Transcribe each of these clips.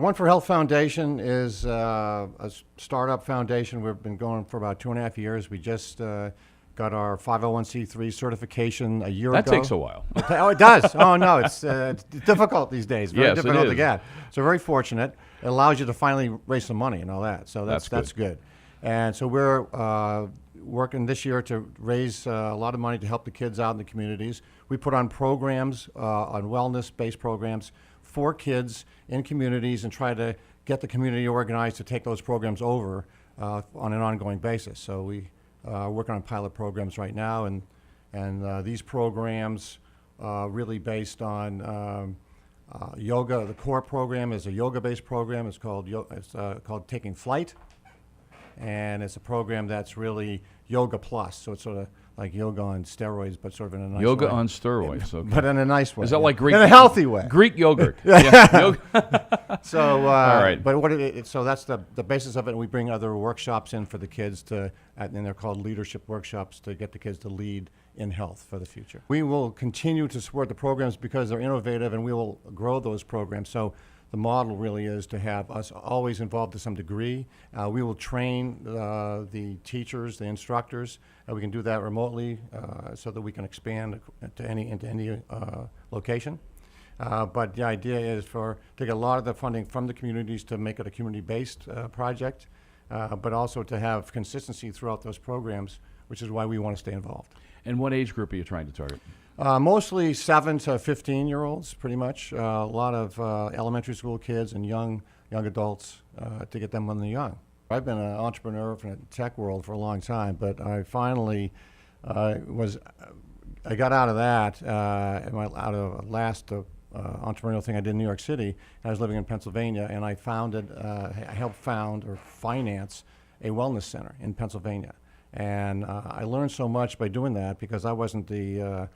One for Health Foundation is a startup foundation. We've been going for about 2.5 years. We just got our 501c3 certification a year That ago. takes a while. Oh, it does. Oh, no, it's difficult these days. Very Yes, it difficult to is. get. So very fortunate. It allows you to finally raise some money and all that. So that's good. And so we're working this year to raise a lot of money to help the kids out in the communities. We put on programs, on wellness-based programs for kids in communities and try to get the community organized to take those programs over on an ongoing basis. So we are working on pilot programs right now, and these programs really based on yoga. The core program is a yoga-based program. It's called Taking Flight, and it's a program that's really yoga plus. So it's sort of like yoga on steroids, but sort of in a nice way. Yoga on steroids. Okay. But in a nice way. Is that like Greek? In a healthy way. Greek yogurt. Yeah. Yoga. So, All right. But so that's the basis of it. And we bring other workshops in for the kids and they're called leadership workshops to get the kids to lead in health for the future. We will continue to support the programs because they're innovative, and we will grow those programs. So the model really is to have us always involved to some degree. We will train the teachers, the instructors. We can do that remotely so that we can expand into any location. But the idea is to get a lot of the funding from the communities to make it a community-based project, but also to have consistency throughout those programs, which is why we want to stay involved. And what age group are you trying to target? Mostly 7 to 15-year-olds, pretty much. A lot of elementary school kids and young adults to get them when they're young. I've been an entrepreneur in the tech world for a long time, but I finally I got out of that, out of the last entrepreneurial thing I did in New York City. I was living in Pennsylvania, and I helped found or finance a wellness center in Pennsylvania. And I learned so much by doing that because I wasn't the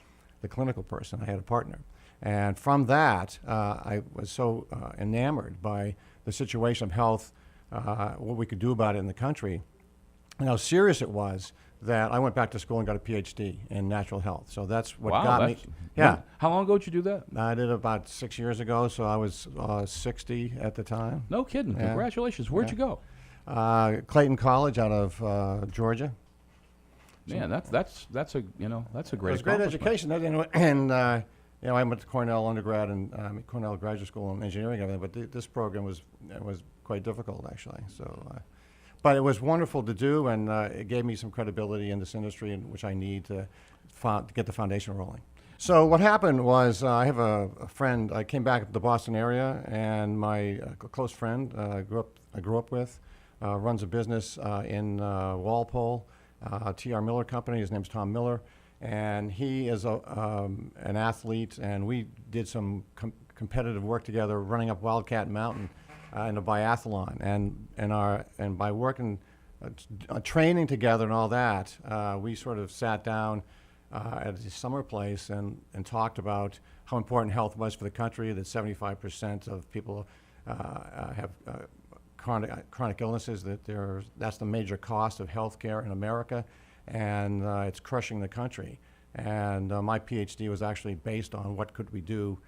clinical person. I had a partner. And from that, I was so enamored by the situation of health, what we could do about it in the country, and how serious it was that I went back to school and got a PhD in natural health. So that's what got me. Yeah. How long ago did you do that? I did it about 6 years ago, so I was 60 at the time. No kidding. Yeah. Congratulations. Where'd you go? Clayton College out of Georgia. Man, that's a great. It was a great education, and I went to Cornell undergrad and Cornell graduate school in engineering and everything. But this program was quite difficult actually. So, but it was wonderful to do, and it gave me some credibility in this industry, which I need to get the foundation rolling. So what happened was I have a friend. I came back to the Boston area, and my close friend I grew up with runs a business in Walpole. T.R. Miller Company. His name's Tom Miller, and he is an athlete. And we did some competitive work together, running up Wildcat Mountain in a biathlon. And by working, training together and all that, we sort of sat down at a summer place and talked about how important health was for the country. That 75% of people have chronic illnesses, that's the major cost of healthcare in America, and it's crushing the country. And my PhD was actually based on what could we do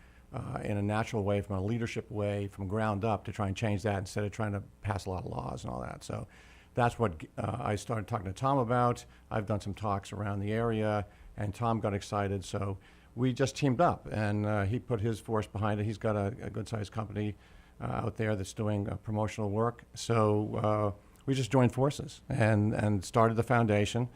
in a natural way, from a leadership way, from ground up, to try and change that instead of trying to pass a lot of laws and all that. So that's what I started talking to Tom about. I've done some talks around the area, and Tom got excited, so we just teamed up, and he put his force behind it. He's got a good-sized company out there that's doing promotional work. So we just joined forces and started the foundation.